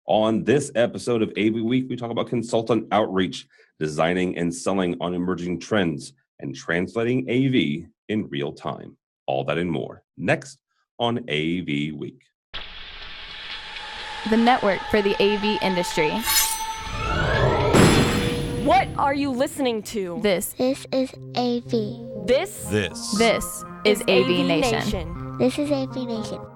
On this episode of AV Week, we talk about consultant outreach, designing and selling on emerging trends, and translating AV in real time. All that and more next on AV Week. The network for the AV industry. What are you listening to? This is AV. This is AVNation. This is AVNation.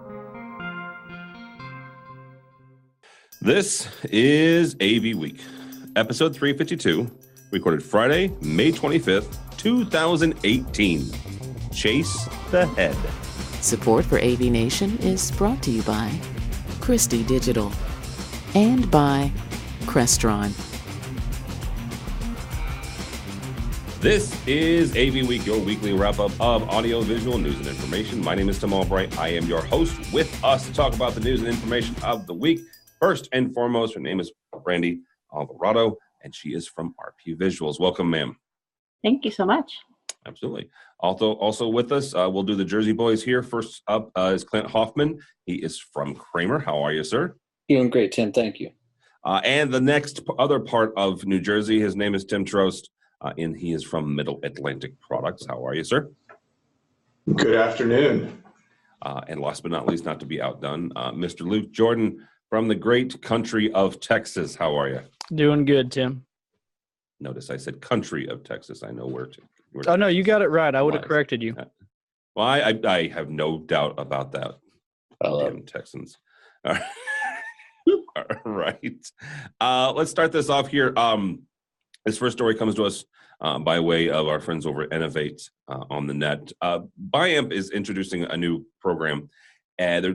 This is AV Week, episode 352, recorded Friday, May 25th, 2018. Chase the Head. Support for AVNation is brought to you by Christie Digital and by Crestron. This is AV Week, your weekly wrap-up of audio-visual news and information. My name is Tim Albright. I am your host. With us to talk about the news and information of the week. First and foremost, her name is Brandy Alvarado, and she is from RP Visuals. Welcome, ma'am. Thank you so much. Absolutely. Also with us, we'll do the Jersey Boys here. First up is Clint Hoffman. He is from Kramer. How are you, sir? Doing great, Tim. Thank you. And the next other part of New Jersey, his name is Tim Trost, and he is from Middle Atlantic Products. How are you, sir? Good afternoon. And last but not least, not to be outdone, Mr. Luke Jordan from the great country of Texas. How are you? Doing good, Tim. Notice I said country of Texas. I know where to. Oh, no, you got it right. I would have corrected you. Well, I have no doubt about that. Damn Texans. All right. Let's start this off here. This first story comes to us by way of our friends over at Innovate on the net. Biamp is introducing a new program, and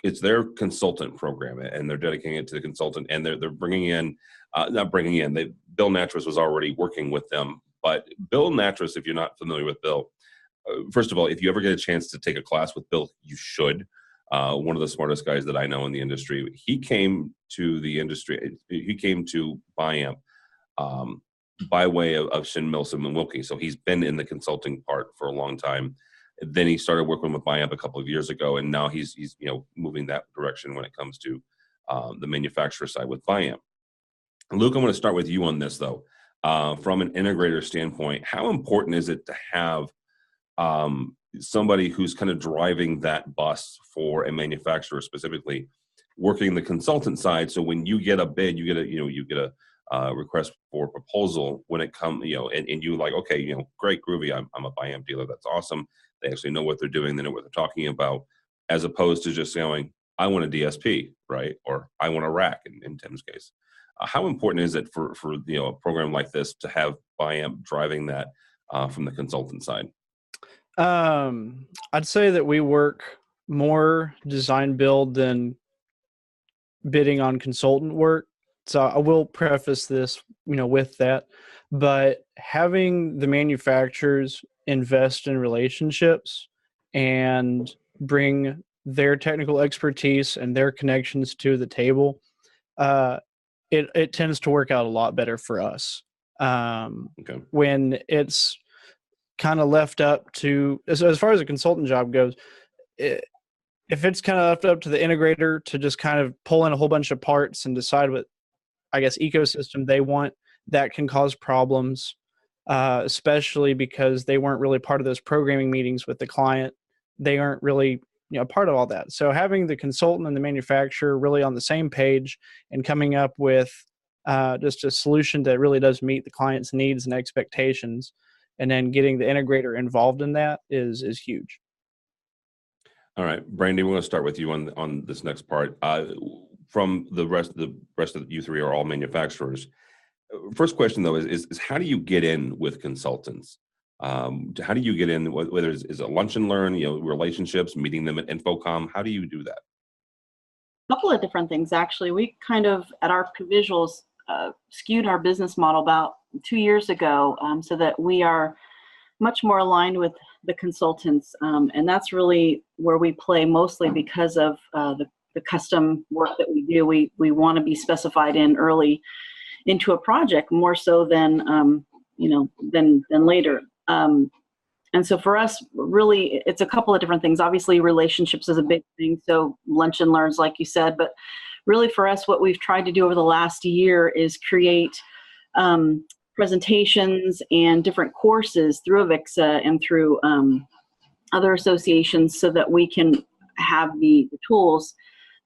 it's their consultant program, and they're dedicating it to the consultant, and they're bringing in, Bill Natras was already working with them, but Bill Natras, if you're not familiar with Bill, first of all, if you ever get a chance to take a class with Bill, you should. One of the smartest guys that I know in the industry. He came to the industry, he came to Biamp by way of Shin Milsom and Wilkie. So he's been in the consulting part for a long time. Then he started working with Biamp a couple of years ago, and now he's moving that direction when it comes to the manufacturer side with Biamp. Luke, I'm going to start with you on this though. From an integrator standpoint, how important is it to have somebody who's kind of driving that bus for a manufacturer specifically, working the consultant side? So when you get a bid, you get a request for proposal when it comes, and you like, okay, great, groovy. I'm a Biamp dealer. That's awesome. They actually know what they're doing. They know what they're talking about, as opposed to just going, I want a DSP, right? Or I want a rack in Tim's case. How important is it for a program like this to have Biamp driving that from the consultant side? I'd say that we work more design build than bidding on consultant work. So I will preface this, with that, but having the manufacturers invest in relationships and bring their technical expertise and their connections to the table, it tends to work out a lot better for us. Okay. When it's kind of left up to, as far as a consultant job goes, if it's kind of left up to the integrator to just kind of pull in a whole bunch of parts and decide what, I guess, ecosystem they want, that can cause problems, especially because they weren't really part of those programming meetings with the client. They aren't really part of all that. So having the consultant and the manufacturer really on the same page and coming up with just a solution that really does meet the client's needs and expectations, and then getting the integrator involved in that is huge. All right, Brandy, we're going to start with you on this next part. From the rest of you three are all manufacturers. First question though is how do you get in with consultants? How do you get in? Whether it's a lunch and learn, relationships, meeting them at InfoComm. How do you do that? A couple of different things actually. We kind of at RP Visuals skewed our business model about 2 years ago, so that we are much more aligned with the consultants, and that's really where we play mostly because of the custom work that we do. We want to be specified in early into a project more so than later. And so for us, really, it's a couple of different things. Obviously, relationships is a big thing. So lunch and learns, like you said, but really for us, what we've tried to do over the last year is create presentations and different courses through AVIXA and through other associations so that we can have the tools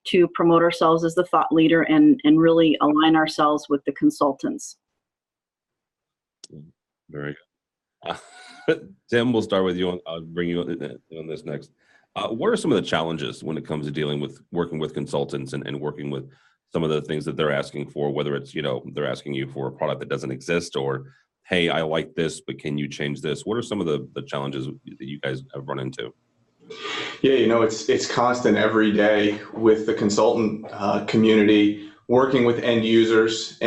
to promote ourselves as the thought leader and really align ourselves with the consultants. Very good. Tim, we'll start with you. I'll bring you on this next. What are some of the challenges when it comes to dealing with working with consultants and working with some of the things that they're asking for, whether it's, they're asking you for a product that doesn't exist or, hey, I like this, but can you change this? What are some of the challenges that you guys have run into? Yeah, it's constant every day with the consultant community, working with end users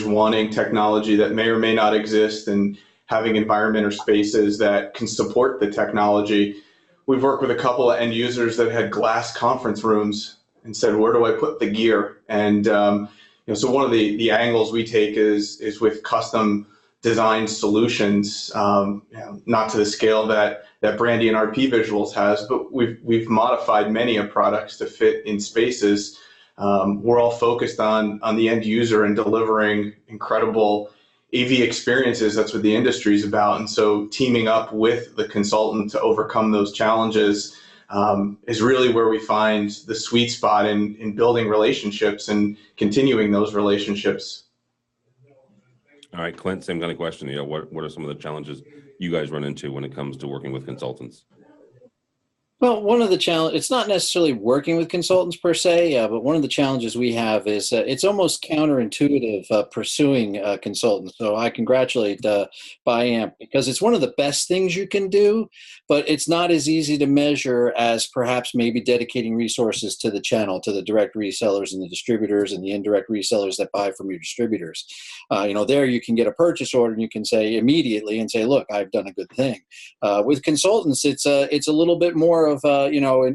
wanting technology that may or may not exist and having environment or spaces that can support the technology. We've worked with a couple of end users that had glass conference rooms and said, where do I put the gear? And so one of the angles we take is with custom designed solutions, not to the scale that Brandy and RP Visuals has, but we've modified many of products to fit in spaces. We're all focused on the end user and delivering incredible AV experiences. That's what the industry is about. And so teaming up with the consultant to overcome those challenges is really where we find the sweet spot in building relationships and continuing those relationships. All right, Clint, same kind of question. What are some of the challenges you guys run into when it comes to working with consultants? Well, one of the challenges, it's not necessarily working with consultants per se, but one of the challenges we have is it's almost counterintuitive pursuing consultants. So I congratulate BuyAmp because it's one of the best things you can do, but it's not as easy to measure as perhaps maybe dedicating resources to the channel, to the direct resellers and the distributors and the indirect resellers that buy from your distributors. There you can get a purchase order and you can say immediately and say, look, I've done a good thing. With consultants, it's a little bit more of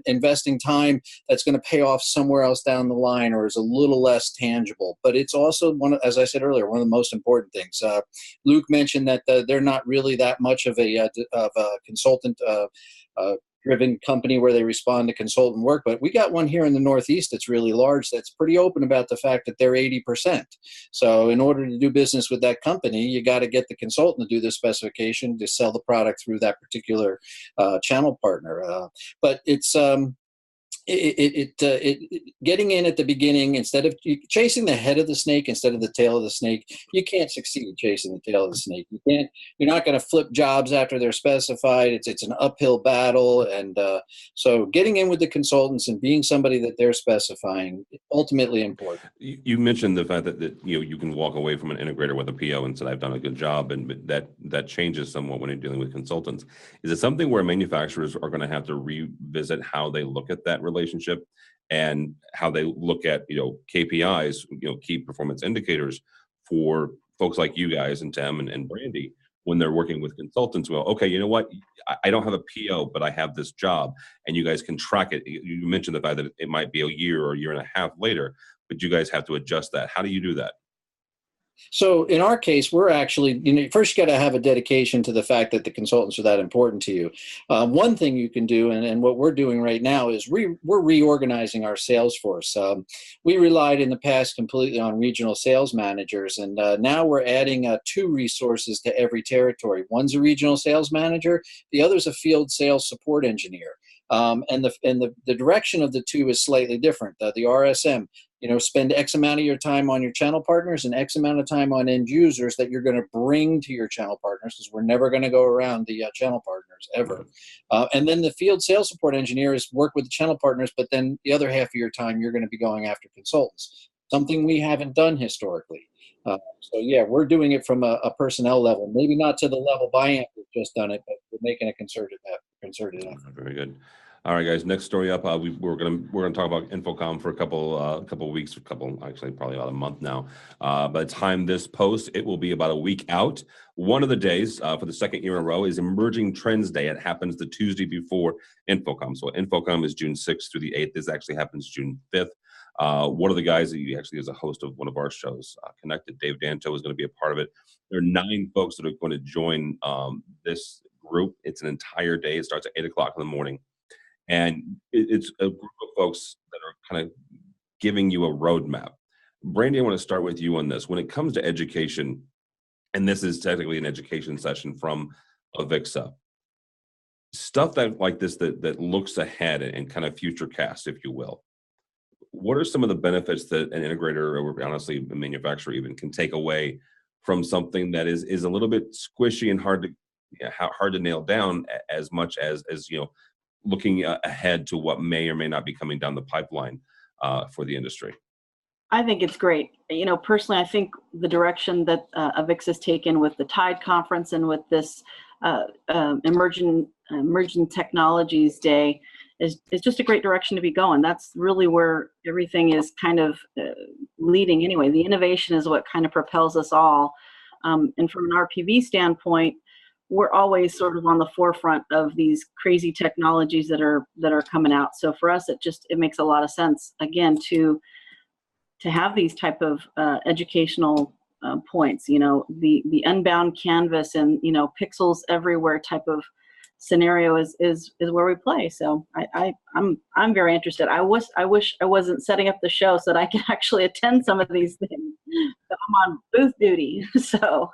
investing time that's going to pay off somewhere else down the line or is a little less tangible. But it's also as I said earlier, one of the most important things. Luke mentioned that they're not really that much of a consultant driven company where they respond to consultant work, but we got one here in the Northeast that's really large that's pretty open about the fact that they're 80%. So in order to do business with that company, you got to get the consultant to do the specification to sell the product through that particular channel partner. But it's getting in at the beginning instead of chasing the head of the snake instead of the tail of the snake. You can't succeed chasing the tail of the snake. You're not going to flip jobs after they're specified. It's an uphill battle, and so getting in with the consultants and being somebody that they're specifying ultimately important. You mentioned the fact that you can walk away from an integrator with a PO and say I've done a good job, and that changes somewhat when you're dealing with consultants. Is it something where manufacturers are going to have to revisit how they look at that relationship and how they look at KPIs, key performance indicators for folks like you guys and Tim and Brandy when they're working with consultants? Well, okay, you know what? I don't have a PO, but I have this job, and you guys can track it. You mentioned the fact that it might be a year or a year and a half later, but you guys have to adjust that. How do you do that? So in our case, we're actually, first you got to have a dedication to the fact that the consultants are that important to you. One thing you can do, and what we're doing right now, is we're reorganizing our sales force. We relied in the past completely on regional sales managers, and now we're adding 2 resources to every territory. One's a regional sales manager, the other's a field sales support engineer. And the direction of the 2 is slightly different. The RSM, spend X amount of your time on your channel partners and X amount of time on end users that you're going to bring to your channel partners, because we're never going to go around the channel partners ever. And then the field sales support engineer is work with the channel partners, but then the other half of your time you're going to be going after consultants, something we haven't done historically. So yeah, we're doing it from a personnel level, maybe not to the level BuyAmp has just done it, but we're making a concerted effort. Very good. All right, guys. Next story up. We're gonna talk about InfoComm for a couple of weeks, actually probably about a month now. By the time this post, it will be about a week out. One of the days for the second year in a row is Emerging Trends Day. It happens the Tuesday before InfoComm. So InfoComm is June 6th through the 8th. This actually happens June 5th. One of the guys that he actually is a host of one of our shows, Connected, Dave Danto, is going to be a part of it. There are 9 folks that are going to join this group. It's an entire day. It starts at 8 o'clock in the morning. And it's a group of folks that are kind of giving you a roadmap. Brandy, I want to start with you on this. When it comes to education, and this is technically an education session from AVWeek, stuff that like this that looks ahead and kind of future cast, if you will. What are some of the benefits that an integrator or honestly a manufacturer even can take away from something that is a little bit squishy and hard to nail down, as much as looking ahead to what may or may not be coming down the pipeline for the industry? I think it's great. Personally, I think the direction that AVWeek has taken with the TIDE conference and with this emerging technologies day is just a great direction to be going. That's really where everything is kind of leading anyway. The innovation is what kind of propels us all. And from an RPV standpoint, we're always sort of on the forefront of these crazy technologies that are coming out. So for us, it makes a lot of sense, again, to have these type of educational points, the unbound canvas and, pixels everywhere type of scenario is where we play. So I'm very interested. I wish I wasn't setting up the show so that I could actually attend some of these things. But I'm on booth duty, so.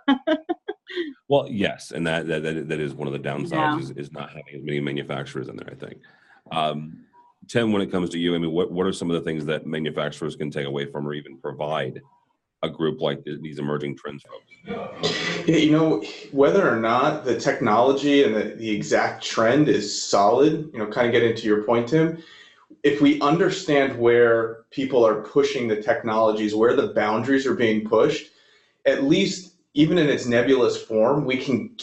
Well, yes, and that is one of the downsides is not having as many manufacturers in there, I think. Tim, when it comes to you, I mean, what are some of the things that manufacturers can take away from or even provide a group like these emerging trends folks? Whether or not the technology and the exact trend is solid, kind of get into your point, Tim, if we understand where people are pushing the technologies, where the boundaries are being pushed, at least even in its nebulous form, we can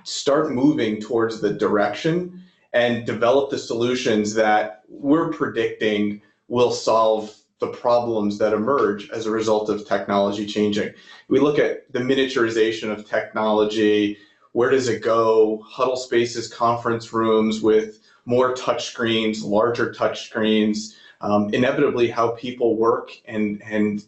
start moving towards the direction and develop the solutions that we're predicting will solve the problems that emerge as a result of technology changing. We look at the miniaturization of technology. Where does it go? Huddle spaces, conference rooms with more touch screens, larger touch screens. Inevitably, how people work and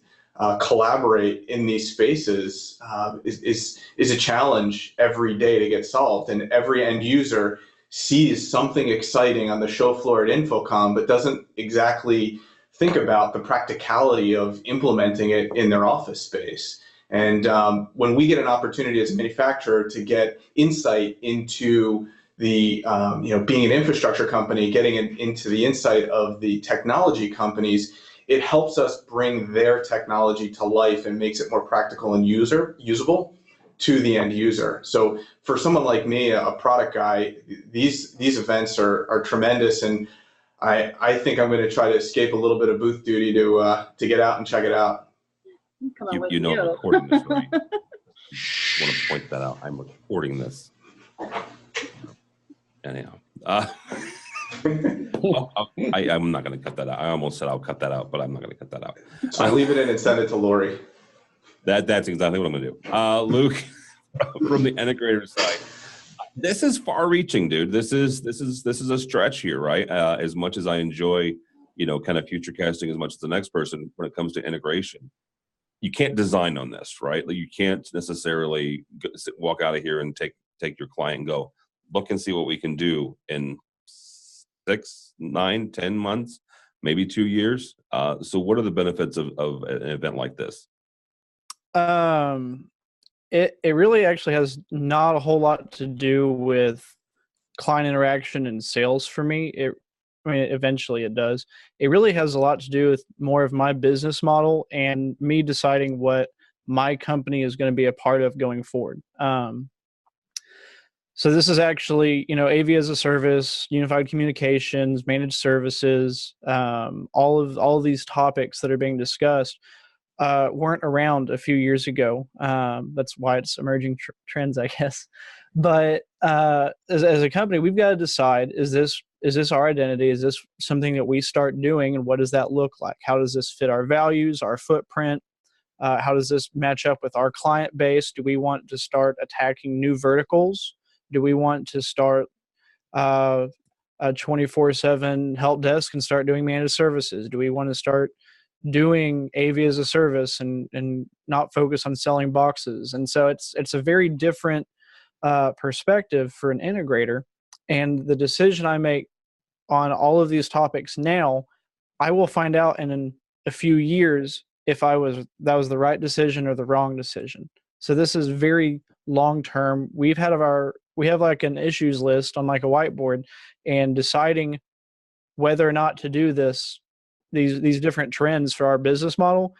collaborate in these spaces is a challenge every day to get solved. And every end user sees something exciting on the show floor at InfoComm, but doesn't exactly think about the practicality of implementing it in their office space. And when we get an opportunity as a manufacturer to get insight into the, being an infrastructure company, getting into the insight of the technology companies, it helps us bring their technology to life and makes it more practical and usable to the end user. So for someone like me, a product guy, these events are tremendous, and I think I'm going to try to escape a little bit of booth duty to get out and check it out. I'm recording this, right? I want to point that out. I'm recording this. Anyhow, I'm not going to cut that out. I almost said I'll cut that out, but I'm not going to cut that out. So I leave it in and send it to Lori. That's exactly what I'm going to do. Luke, from the integrator side, this is far-reaching, dude. This is a stretch here, right? As much as I enjoy, kind of future casting as much as the next person, when it comes to integration, you can't design on this, right? Like, you can't necessarily walk out of here and take your client and go, look and see what we can do in 6, 9, 10 months, maybe 2 years. So what are the benefits of an event like this? It really actually has not a whole lot to do with client interaction and sales for me. Eventually it does. It really has a lot to do with more of my business model and me deciding what my company is going to be a part of going forward. So this is actually, AV as a service, unified communications, managed services, all of these topics that are being discussed weren't around a few years ago. That's why it's emerging trends, I guess. But as a company, we've got to decide, is this our identity? Is this something that we start doing? And what does that look like? How does this fit our values, our footprint? How does this match up with our client base? Do we want to start attacking new verticals? Do we want to start a 24/7 help desk and start doing managed services? Do we want to start doing AV as a service and not focus on selling boxes? And so it's a very different perspective for an integrator. And the decision I make on all of these topics now, I will find out in a few years if that was the right decision or the wrong decision. So this is very long term. We have like an issues list on like a whiteboard, and deciding whether or not to do these different trends for our business model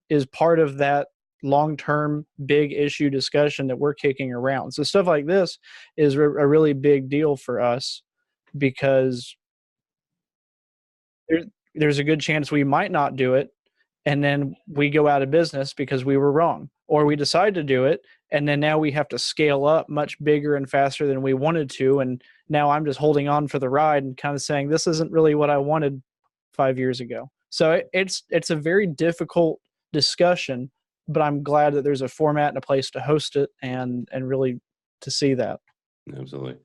is part of that long-term big issue discussion that we're kicking around. So stuff like this is a really big deal for us, because there's a good chance we might not do it, and then we go out of business because we were wrong, or we decide to do it and then now we have to scale up much bigger and faster than we wanted to, and now I'm just holding on for the ride and kind of saying this isn't really what I wanted 5 years ago. So it's a very difficult discussion, but I'm glad that there's a format and a place to host it and really to see that. Absolutely.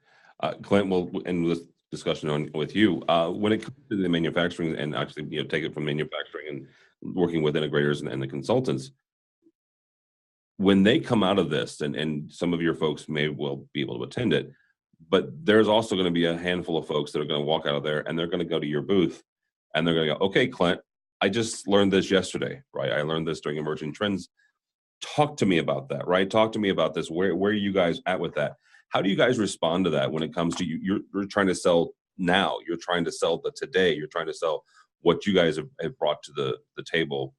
Clint, we'll end this discussion with you. When it comes to the manufacturing, and actually, take it from manufacturing and working with integrators and the consultants, when they come out of this, and some of your folks may well be able to attend it, but there's also going to be a handful of folks that are going to walk out of there and they're going to go to your booth and they're going to go, okay, Clint, I just learned this yesterday, right? I learned this during Emerging Trends. Talk to me about that, right? Talk to me about this. Where are you guys at with that? How do you guys respond to that when it comes to you? You're trying to sell now. You're trying to sell the today. You're trying to sell what you guys have brought to the table,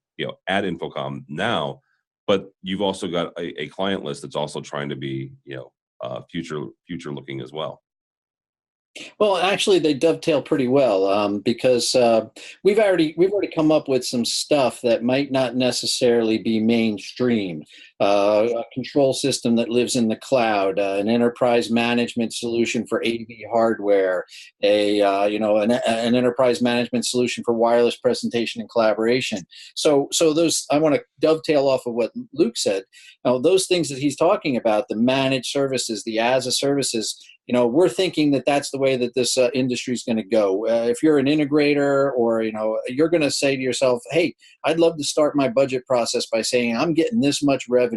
at InfoComm now. But you've also got a client list that's also trying to be, future looking as well. Well, actually, they dovetail pretty well, because we've already come up with some stuff that might not necessarily be mainstream. A control system that lives in the cloud, an enterprise management solution for AV hardware, an enterprise management solution for wireless presentation and collaboration. So those, I want to dovetail off of what Luke said. Those things that he's talking about, the managed services, the as a services. We're thinking that that's the way that this industry is going to go. If you're an integrator, or, you're going to say to yourself, hey, I'd love to start my budget process by saying I'm getting this much revenue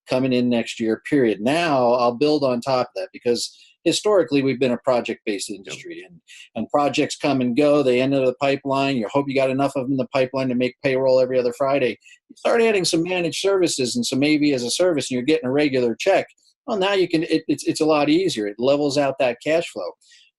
coming in next year, period. Now I'll build on top of that, because historically we've been a project-based industry, and projects come and go. They enter the pipeline. You hope you got enough of them in the pipeline to make payroll every other Friday. You start adding some managed services and some AV as a service, and you're getting a regular check. Well, now you can. It's a lot easier. It levels out that cash flow.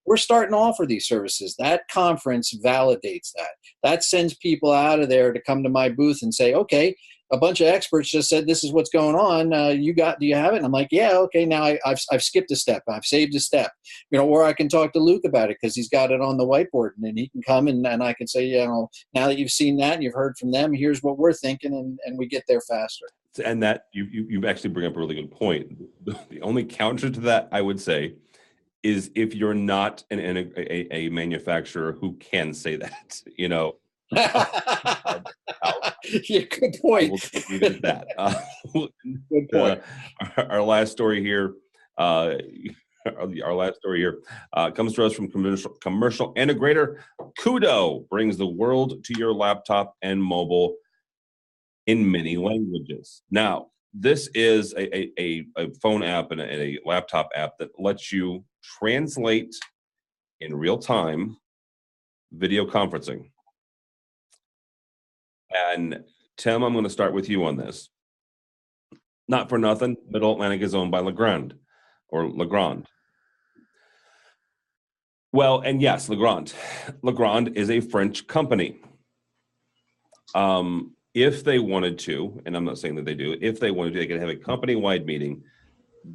We're starting to offer these services. That conference validates that. That sends people out of there to come to my booth and say, okay, a bunch of experts just said this is what's going on. Do you have it? And I'm like, yeah, okay. Now I've skipped a step. I've saved a step. Or I can talk to Luke about it because he's got it on the whiteboard, and then he can come and I can say, now that you've seen that and you've heard from them, here's what we're thinking, and we get there faster. And that you actually bring up a really good point. The only counter to that, I would say, is if you're not a manufacturer who can say that, Yeah, good point. We'll leave it at that. Good point. Our last story here, comes to us from commercial integrator. Kudo brings the world to your laptop and mobile in many languages. Now, this is a phone app and a laptop app that lets you translate in real time video conferencing. And Tim, I'm going to start with you on this. Not for nothing, Middle Atlantic is owned by Legrand. Well, and yes, Legrand. Legrand is a French company. If they wanted to, and I'm not saying that they do, if they wanted to, they could have a company-wide meeting,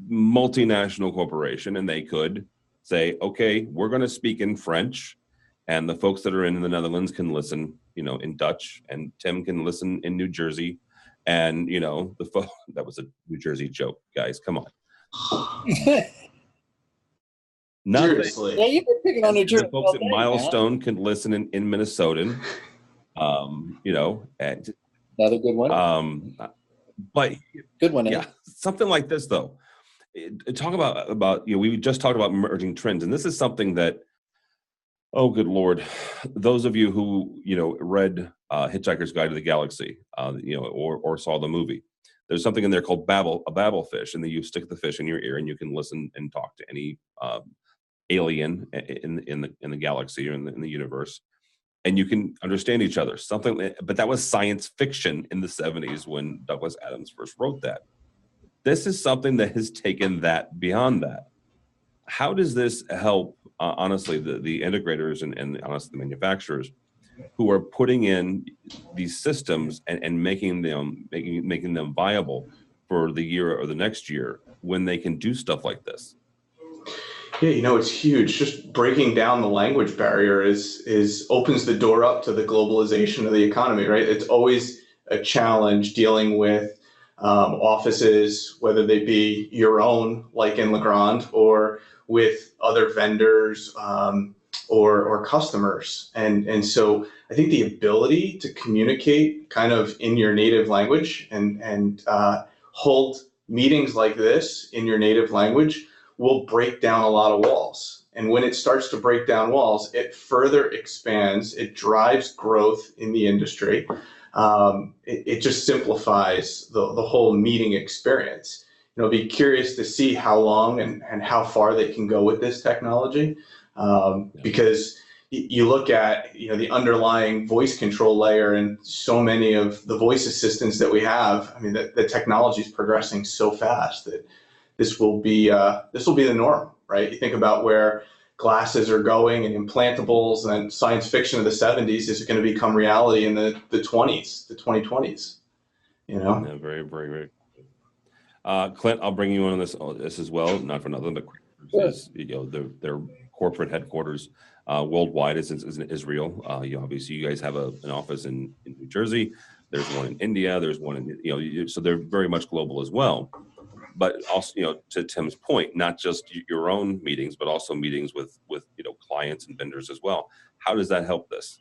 multinational corporation, and they could say, okay, we're going to speak in French, and the folks that are in the Netherlands can listen, in Dutch, and Tim can listen in New Jersey, and, that was a New Jersey joke, guys, come on. Seriously. Yeah, you've been picking on New Jersey. The folks at Milestone can listen in Minnesotan, and another good one. But good one. Yeah, something like this though. Talk about we just talked about emerging trends, and this is something that, oh good Lord, those of you who read Hitchhiker's Guide to the Galaxy, or saw the movie, there's something in there called a babble fish, and then you stick the fish in your ear, and you can listen and talk to any alien in the galaxy or in the universe. and you can understand each other. But that was science fiction in the 70s when Douglas Adams first wrote that. This is something that has taken that beyond that. How does this help, honestly, the integrators and honestly the manufacturers who are putting in these systems and making them viable for the year or the next year when they can do stuff like this? Yeah, it's huge. Just breaking down the language barrier is opens the door up to the globalization of the economy, right? It's always a challenge dealing with offices, whether they be your own, like in Legrand, or with other vendors or customers. And so I think the ability to communicate kind of in your native language and hold meetings like this in your native language will break down a lot of walls. And when it starts to break down walls, it further expands, it drives growth in the industry. It just simplifies the whole meeting experience. Be curious to see how long and how far they can go with this technology, because you look at the underlying voice control layer and so many of the voice assistants that we have. I mean, the technology is progressing so fast that this will be the norm, right? You think about where glasses are going and implantables, and science fiction of the 70s is going to become reality in the 2020s. Yeah, very, very, very. Clint, I'll bring you on this as well, not for nothing, but their corporate headquarters worldwide is in Israel. Obviously, you guys have an office in New Jersey. There's one in India. There's one in so they're very much global as well. But also, to Tim's point, not just your own meetings, but also meetings with clients and vendors as well. How does that help this?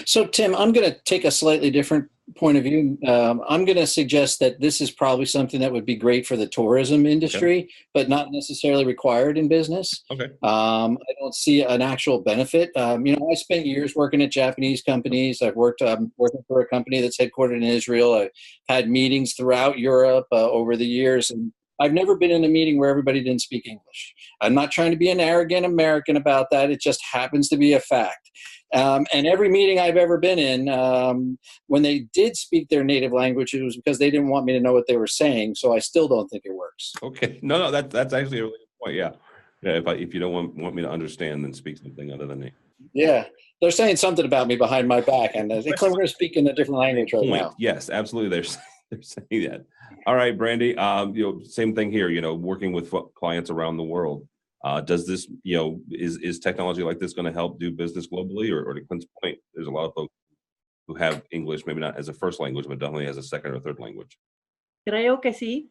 So, Tim, I'm going to take a slightly different point of view. I'm going to suggest that this is probably something that would be great for the tourism industry, but not necessarily required in business. Okay. I don't see an actual benefit. I spent years working at Japanese companies. I've worked working for a company that's headquartered in Israel. I've had meetings throughout Europe over the years, and I've never been in a meeting where everybody didn't speak English. I'm not trying to be an arrogant American about that. It just happens to be a fact. And every meeting I've ever been in, when they did speak their native language, it was because they didn't want me to know what they were saying. So I still don't think it works. Okay. No, that's actually a really good point. Yeah. Yeah. If you don't want me to understand, then speak something other than me. Yeah. They're saying something about me behind my back, and they claim we're going to speak in a different language right now. Yes, absolutely. They're saying that. All right, Brandy. Same thing here. Working with clients around the world. Does this, is technology like this going to help do business globally, or to Clint's point, there's a lot of folks who have English, maybe not as a first language, but definitely as a second or third language. Creo que sí.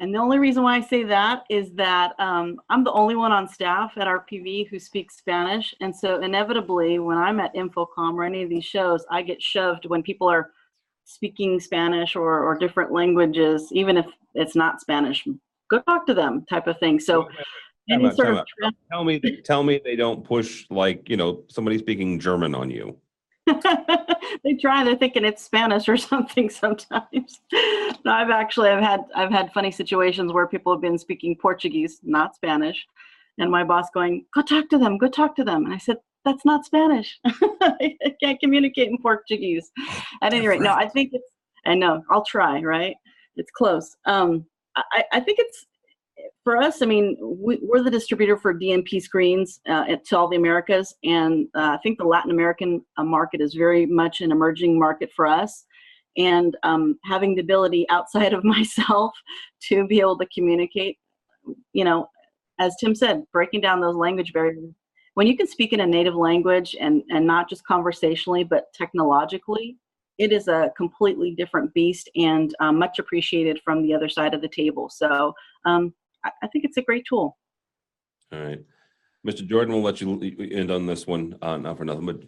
And the only reason why I say that is that I'm the only one on staff at RPV who speaks Spanish. And so inevitably, when I'm at InfoComm or any of these shows, I get shoved when people are speaking Spanish or different languages, even if it's not Spanish. Go talk to them, type of thing. So tell me they don't push somebody speaking German on you. They try. They're thinking it's Spanish or something sometimes. No, I've had funny situations where people have been speaking Portuguese, not Spanish, and my boss going, "Go talk to them. Go talk to them." And I said, "That's not Spanish. I can't communicate in Portuguese." At any rate, no, I know. I'll try. Right? It's close. I think it's. For us, I mean, we're the distributor for DMP screens to all the Americas, and I think the Latin American market is very much an emerging market for us. And having the ability outside of myself to be able to communicate, as Tim said, breaking down those language barriers. When you can speak in a native language and not just conversationally, but technologically, it is a completely different beast and much appreciated from the other side of the table. So I think it's a great tool. All right. Mr. Jordan, we'll let you end on this one, not for nothing, but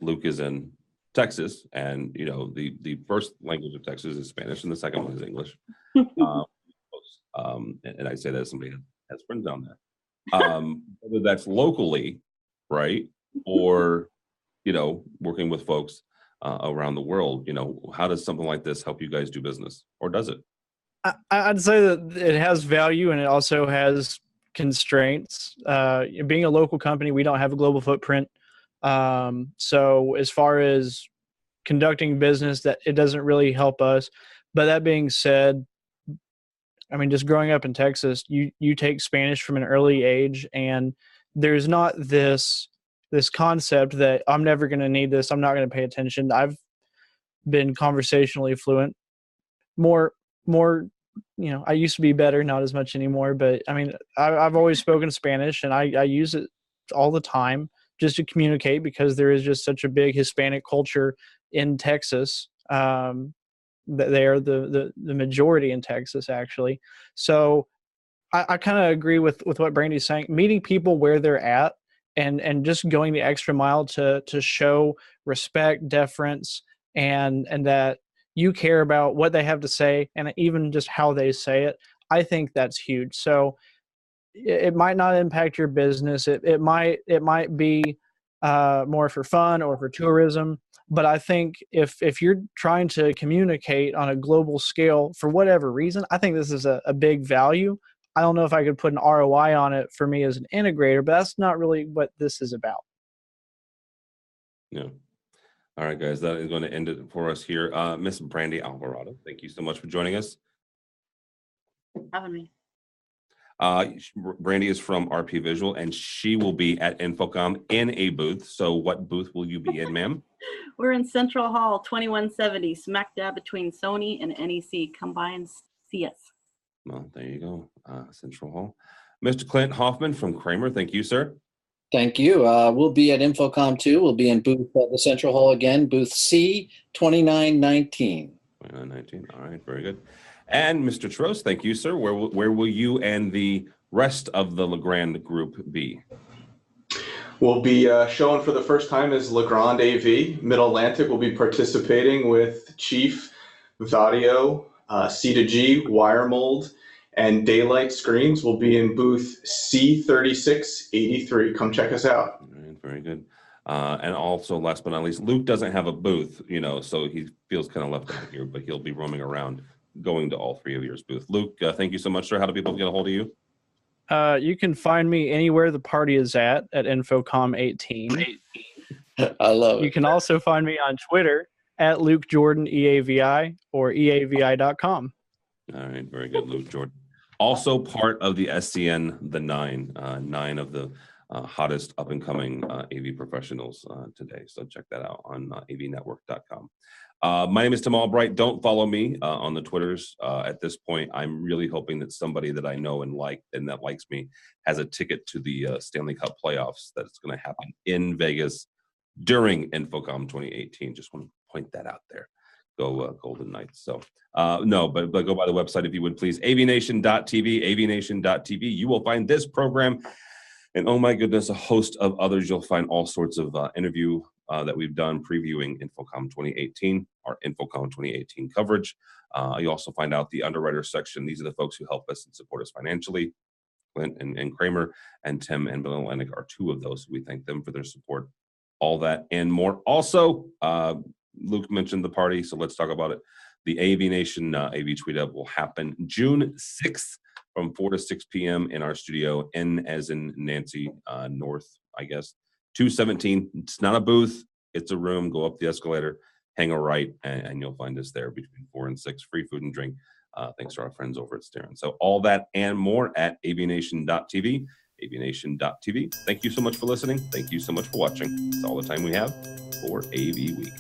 Luke is in Texas, and the first language of Texas is Spanish, and the second one is English. And I say that as somebody that has friends down there. Whether that's locally, right, or working with folks around the world, how does something like this help you guys do business, or does it? I'd say that it has value, and it also has constraints. Being a local company, we don't have a global footprint. So as far as conducting business, that it doesn't really help us. But that being said, I mean, just growing up in Texas, you take Spanish from an early age, and there's not this concept that I'm never going to need this. I'm not going to pay attention. I've been conversationally fluent, more. I used to be better, not as much anymore. But I mean, I've always spoken Spanish, and I use it all the time just to communicate, because there is just such a big Hispanic culture in Texas. They are the majority in Texas, actually. So I kind of agree with what Brandy's saying. Meeting people where they're at, and just going the extra mile to show respect, deference, and that you care about what they have to say, and even just how they say it. I think that's huge. So it might not impact your business. It might be more for fun or for tourism. But I think if you're trying to communicate on a global scale for whatever reason, I think this is a big value. I don't know if I could put an ROI on it for me as an integrator, but that's not really what this is about. Yeah. All right, guys, that is going to end it for us here. Miss Brandy Alvarado, thank you so much for joining us. Having me. Brandy is from RP Visual, and she will be at InfoComm in a booth. So what booth will you be in, ma'am? We're in Central Hall 2170, smack dab between Sony and NEC. Come by and see us. Well, there you go, Central Hall. Mr. Clint Hoffman from Kramer, thank you, sir. Thank you. We'll be at InfoComm too. We'll be in booth at the Central Hall again, booth C 2919. 2919. All right, very good. And Mr. Trost, thank you, sir. Where will you and the rest of the Legrand group be? We'll be showing for the first time as Legrand AV. Mid-Atlantic will be participating with Chief, Vadio, C2G, Wire Mold, and Daylight Screens. Will be in booth C3683. Come check us out. All right, very good. And also, last but not least, Luke doesn't have a booth, so he feels kind of left out here, but he'll be roaming around, going to all three of yours booth. Luke, thank you so much, sir. How do people get a hold of you? You can find me anywhere the party is at InfoComm 18. I love it. You can also find me on Twitter at Luke Jordan EAVI or EAVI.com. All right, very good, Luke Jordan. Also part of the SCN, the nine of the hottest up-and-coming AV professionals today. So check that out on avnetwork.com. My name is Tim Albright. Don't follow me on the Twitters at this point. I'm really hoping that somebody that I know and like and that likes me has a ticket to the Stanley Cup playoffs that's going to happen in Vegas during InfoComm 2018. Just want to point that out there. Go Golden Knights. So no, but go by the website if you would please. AVNation.tv, AVNation.tv. You will find this program. And oh my goodness, a host of others. You'll find all sorts of interview that we've done previewing InfoComm 2018, our InfoComm 2018 coverage. You also find out the underwriter section. These are the folks who help us and support us financially. Clint and Kramer and Tim and Bill Atlantic are two of those. We thank them for their support. All that and more. Also, Luke mentioned the party, so let's talk about it. The AVNation AV Tweet Up will happen June 6th from 4 to 6 p.m. in our studio, N as in Nancy, North, I guess, 217. It's not a booth, it's a room. Go up the escalator, hang a right, and you'll find us there between 4 and 6. Free food and drink, thanks to our friends over at Starin. So all that and more at avnation.tv, avnation.tv. Thank you so much for listening. Thank you so much for watching. That's all the time we have for AV Week.